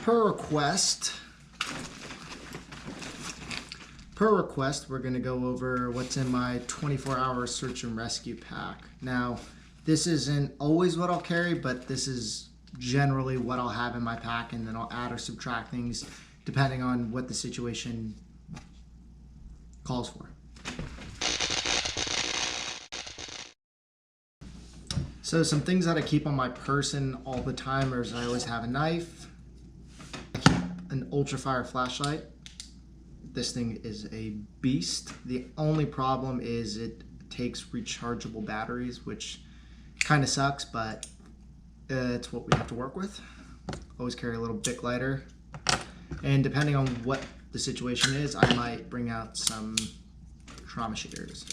per request, we're going to go over what's in my 24-hour search and rescue pack. Now, this isn't always what I'll carry, but this is generally what I'll have in my pack, and then I'll add or subtract things depending on what the situation calls for. So some things that I keep on my person all the time is I always have a knife, I keep an ultrafire flashlight. This thing is a beast. The only problem is it takes rechargeable batteries, which kind of sucks, but it's what we have to work with. Always carry a little Bic lighter, and depending on what the situation is, I might bring out some trauma shears.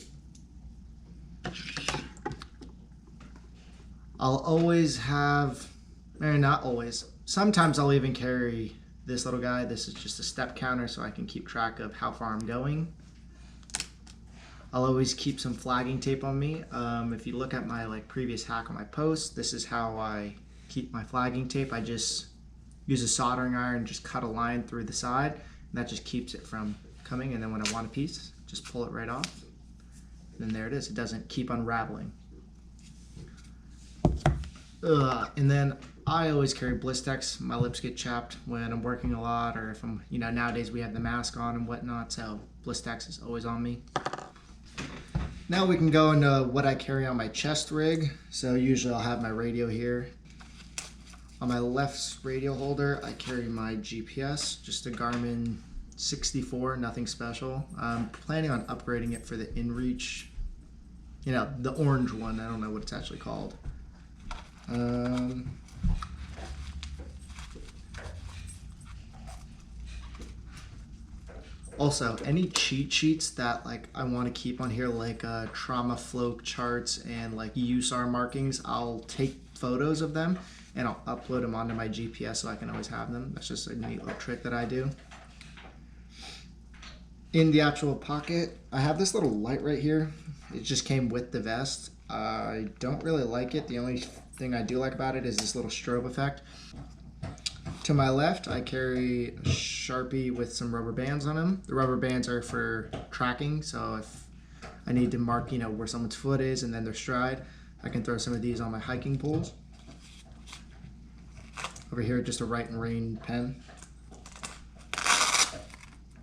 I'll always have, or not always, sometimes I'll even carry this little guy. This is just a step counter so I can keep track of how far I'm going. I'll always keep some flagging tape on me. If you look at my previous hack on my post, this is how I keep my flagging tape. I just use a soldering iron and just cut a line through the side, and that just keeps it from coming, and then when I want a piece, just pull it right off. And there it is. It doesn't keep unraveling. And then I always carry Blistex. My lips get chapped when I'm working a lot, or if I'm, nowadays we have the mask on and whatnot, so Blistex is always on me. Now we can go into what I carry on my chest rig. So usually I'll have my radio here. On my left radio holder, I carry my GPS, just a Garmin 64, nothing special. I'm planning on upgrading it for the InReach, the orange one. I don't know what it's actually called. Also, any cheat sheets that I want to keep on here, like trauma flow charts and USAR markings, I'll take photos of them and I'll upload them onto my GPS so I can always have them. That's just a neat little trick that I do. In the actual pocket, I have this little light right here. It just came with the vest. I don't really like it. The only thing I do like about it is this little strobe effect. To my left, I carry a Sharpie with some rubber bands on them. The rubber bands are for tracking, so if I need to mark, where someone's foot is and then their stride, I can throw some of these on my hiking poles. Over here, just a Rite and Rain pen.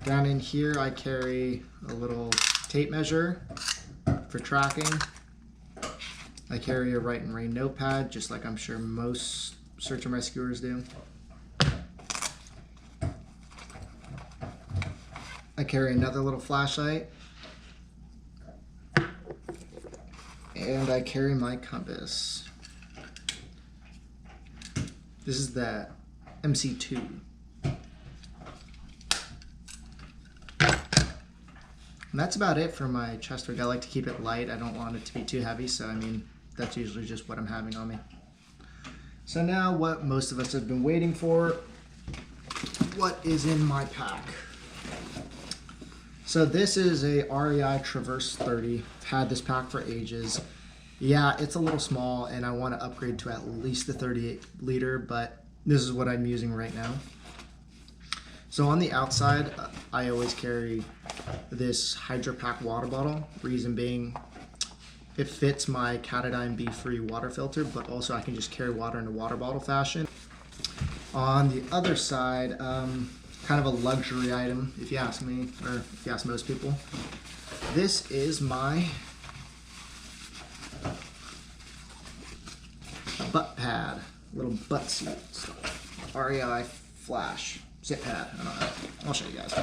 Down in here, I carry a little tape measure for tracking. I carry a Rite and Rain notepad, just like I'm sure most search and rescuers do. I carry another little flashlight. And I carry my compass. This is the MC2. And that's about it for my chest rig. I like to keep it light. I don't want it to be too heavy, so that's usually just what I'm having on me. So now what most of us have been waiting for, what is in my pack? So this is a REI Traverse 30. I've had this pack for ages. Yeah, it's a little small and I want to upgrade to at least the 38 liter, but this is what I'm using right now. So on the outside, I always carry this Hydro Pack water bottle. Reason being, it fits my Katadyn B-free water filter, but also I can just carry water in a water bottle fashion. On the other side, kind of a luxury item, if you ask me, or if you ask most people. This is my butt pad, little butt seat, REI Flash zip pad. I don't know. I'll show you guys.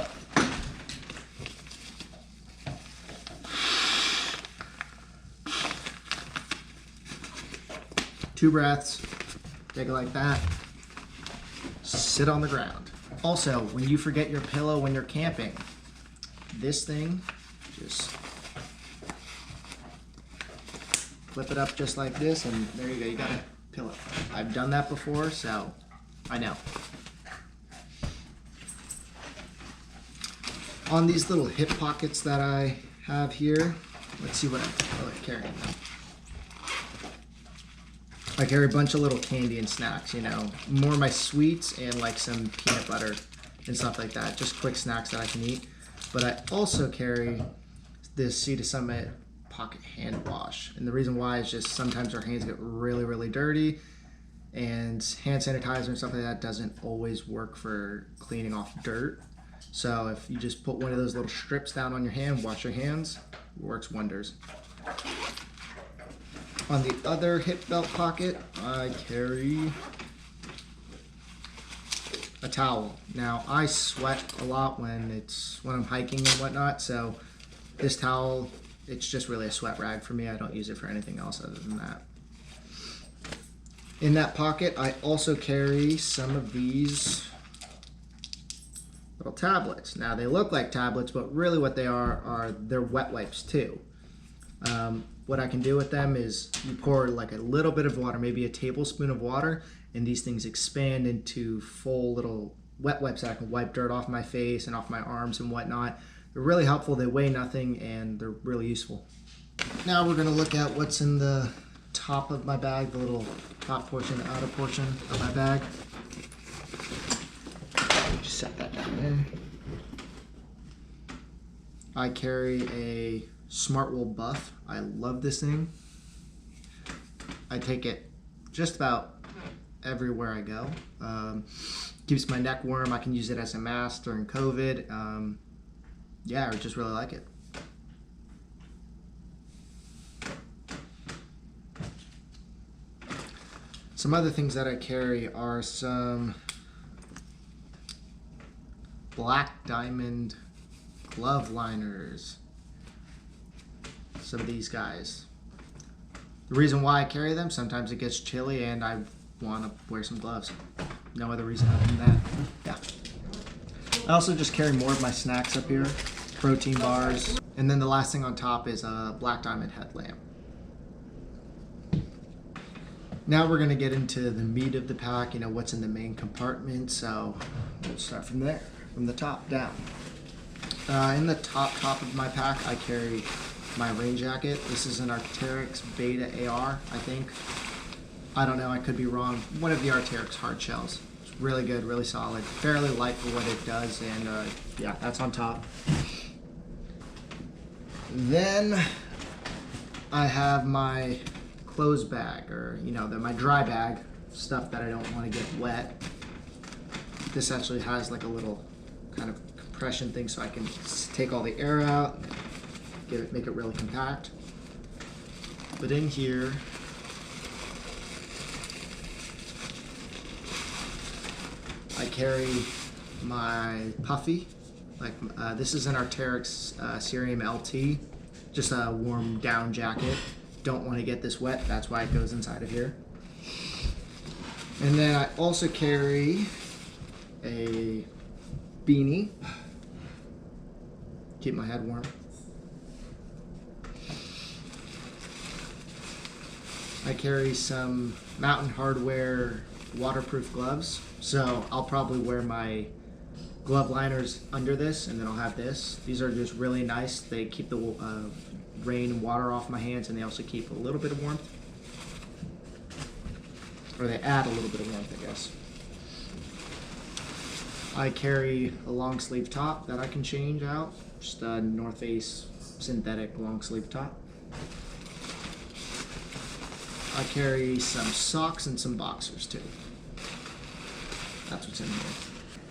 Two breaths, take it like that, sit on the ground. Also, when you forget your pillow when you're camping, this thing, just flip it up just like this, and there you go, you got a pillow. I've done that before, so I know. On these little hip pockets that I have here, let's see what I'm carrying. I carry a bunch of little candy and snacks, you know, more my sweets and like some peanut butter and stuff like that. Just quick snacks that I can eat. But I also carry this Sea to Summit pocket hand wash. And the reason why is just sometimes our hands get really, really dirty, and hand sanitizer and stuff like that doesn't always work for cleaning off dirt. So if you just put one of those little strips down on your hand, wash your hands, it works wonders. On the other hip belt pocket, I carry a towel. Now I sweat a lot when I'm hiking and whatnot, so this towel, it's just really a sweat rag for me. I don't use it for anything else other than that. In that pocket, I also carry some of these little tablets. Now they look like tablets, but really what they are they're wet wipes too. What I can do with them is you pour like a little bit of water, maybe a tablespoon of water, and these things expand into full little wet wipes that I can wipe dirt off my face and off my arms and whatnot. They're really helpful, they weigh nothing, and they're really useful. Now we're gonna look at what's in the top of my bag, the little top portion, the outer portion of my bag. Just set that down there. I carry a Smartwool buff. I love this thing. I take it just about everywhere I go. Keeps my neck warm. I can use it as a mask during COVID. Yeah, I just really like it. Some other things that I carry are some Black Diamond glove liners. Some of these guys. The reason why I carry them, sometimes it gets chilly and I want to wear some gloves. No other reason other than that. Yeah. I also just carry more of my snacks up here, protein bars, and then the last thing on top is a Black Diamond headlamp. Now we're going to get into the meat of the pack, you know, what's in the main compartment. So we'll start from there, from the top down. In the top of my pack, I carry my rain jacket. This is an Arc'teryx Beta AR, I think. I don't know, I could be wrong. One of the Arc'teryx hard shells. It's really good, really solid, fairly light for what it does, and yeah, that's on top. Then I have my clothes bag, or you know, my dry bag, stuff that I don't want to get wet. This actually has like a little kind of compression thing, so I can take all the air out, make it really compact. But in here, I carry my puffy. Like this is an Arc'teryx Cerium LT, just a warm down jacket. Don't want to get this wet, that's why it goes inside of here. And then I also carry a beanie, keep my head warm. I carry some Mountain Hardwear waterproof gloves, so I'll probably wear my glove liners under this, and then I'll have this. These are just really nice. They keep the rain and water off my hands, and they also keep a little bit of warmth. Or they add a little bit of warmth, I guess. I carry a long sleeve top that I can change out. Just a North Face synthetic long sleeve top. I carry some socks and some boxers too. That's what's in here.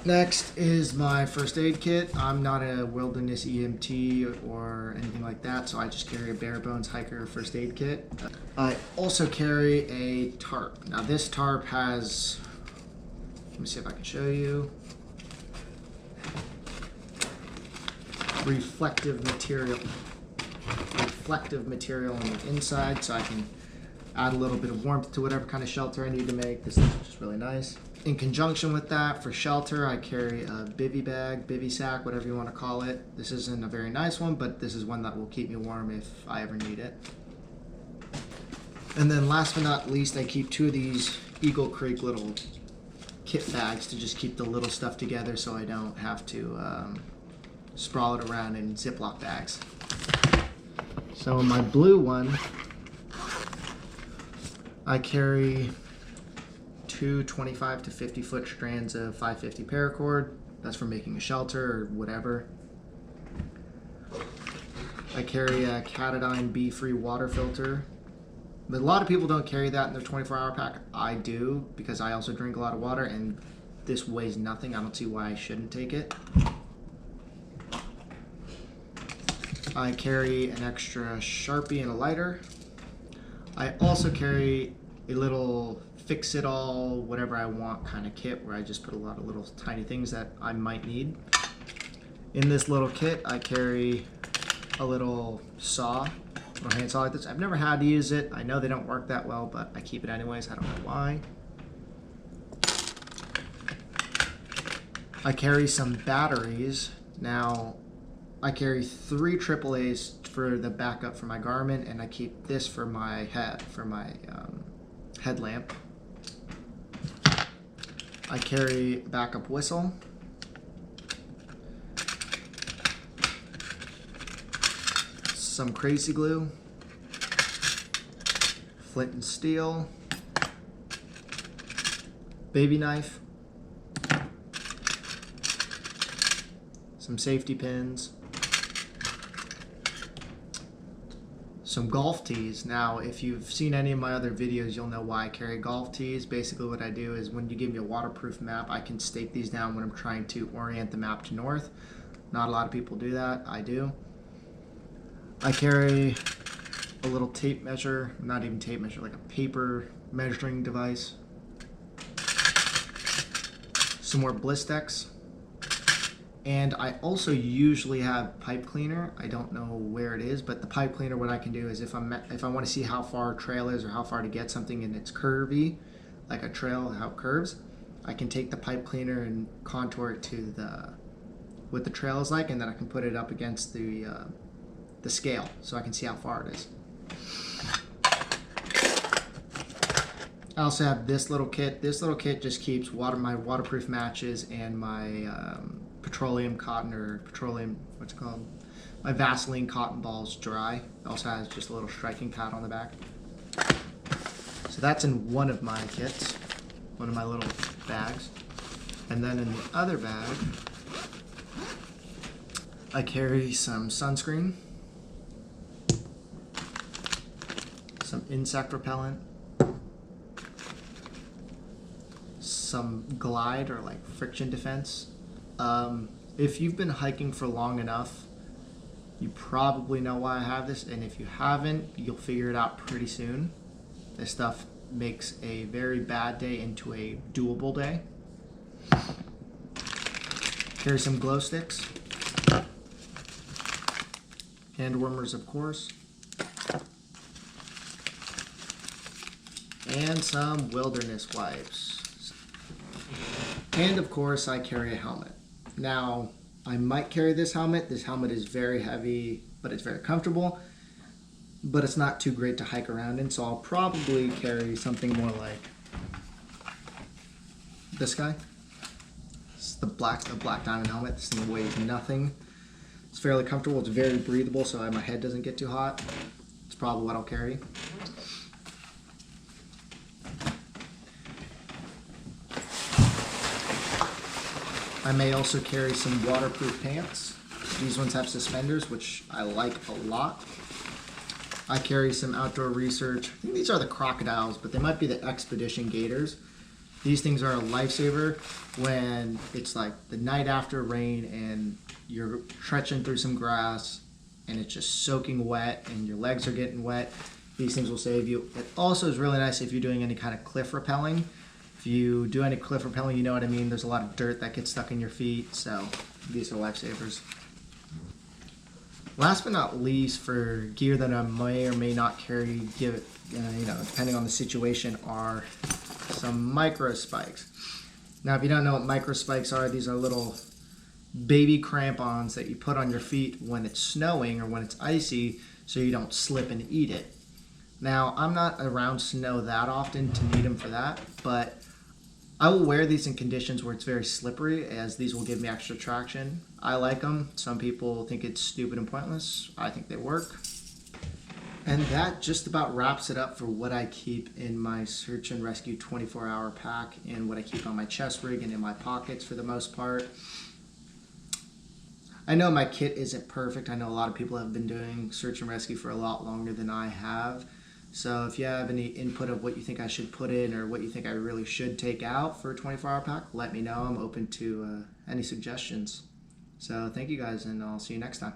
Next is my first aid kit. I'm not a wilderness EMT or anything like that, so I just carry a bare bones hiker first aid kit. I also carry a tarp. Now this tarp has, let me see if I can show you, reflective material on the inside, so I can add a little bit of warmth to whatever kind of shelter I need to make. This is just really nice. In conjunction with that, for shelter, I carry a bivy bag, bivy sack, whatever you want to call it. This isn't a very nice one, but this is one that will keep me warm if I ever need it. And then last but not least, I keep two of these Eagle Creek little kit bags to just keep the little stuff together so I don't have to sprawl it around in Ziploc bags. So in my blue one, I carry two 25 to 50 foot strands of 550 paracord. That's for making a shelter or whatever. I carry a Katadyn Be-Free water filter. But a lot of people don't carry that in their 24-hour pack. I do, because I also drink a lot of water, and this weighs nothing. I don't see why I shouldn't take it. I carry an extra Sharpie and a lighter. I also carry a little fix-it-all, whatever I want kind of kit, where I just put a lot of little tiny things that I might need. In this little kit, I carry a little saw, little hand saw like this. I've never had to use it. I know they don't work that well, but I keep it anyways. I don't know why. I carry some batteries. Now, I carry 3 AAAs for the backup for my Garmin, and I keep this for my headlamp. I carry a backup whistle. Some crazy glue, flint and steel, baby knife, some safety pins, some golf tees. Now, if you've seen any of my other videos, you'll know why I carry golf tees. Basically what I do is when you give me a waterproof map, I can stake these down when I'm trying to orient the map to north. Not a lot of people do that. I do. I carry a little tape measure, not even tape measure, like a paper measuring device. Some more Blistex. And I also usually have pipe cleaner. I don't know where it is, but the pipe cleaner, what I can do is if I want to see how far a trail is or how far to get something and it's curvy, like a trail, how it curves, I can take the pipe cleaner and contour it to what the trail is like, and then I can put it up against the scale so I can see how far it is. I also have this little kit. This little kit just keeps my waterproof matches and my petroleum cotton, or petroleum, what's it called? My Vaseline cotton balls dry. It also has just a little striking pad on the back. So that's in one of my kits, one of my little bags. And then in the other bag, I carry some sunscreen, some insect repellent, some Glide or like friction defense. If you've been hiking for long enough, you probably know why I have this, and if you haven't, you'll figure it out pretty soon. This stuff makes a very bad day into a doable day. Carry some glow sticks, hand warmers of course, and some wilderness wipes. And of course I carry a helmet. Now, I might carry this helmet. This helmet is very heavy, but it's very comfortable. But it's not too great to hike around in, so I'll probably carry something more like this guy. It's the Black Diamond helmet. This thing weighs nothing. It's fairly comfortable. It's very breathable, so my head doesn't get too hot. It's probably what I'll carry. I may also carry some waterproof pants. These ones have suspenders, which I like a lot. I carry some Outdoor Research. I think these are the crocodiles, but they might be the Expedition Gators. These things are a lifesaver when it's like the night after rain and you're trekking through some grass and it's just soaking wet and your legs are getting wet. These things will save you. It also is really nice if you're doing any kind of cliff rappelling. If you do any cliff rappelling, you know what I mean. There's a lot of dirt that gets stuck in your feet, so these are lifesavers. Last but not least, for gear that I may or may not carry, depending on the situation, are some micro spikes. Now, if you don't know what micro spikes are, these are little baby crampons that you put on your feet when it's snowing or when it's icy, so you don't slip and eat it. Now, I'm not around snow that often to need them for that, but I will wear these in conditions where it's very slippery, as these will give me extra traction. I like them. Some people think it's stupid and pointless. I think they work. And that just about wraps it up for what I keep in my search and rescue 24-hour pack and what I keep on my chest rig and in my pockets for the most part. I know my kit isn't perfect. I know a lot of people have been doing search and rescue for a lot longer than I have. So if you have any input of what you think I should put in or what you think I really should take out for a 24-hour pack, let me know. I'm open to any suggestions. So thank you guys, and I'll see you next time.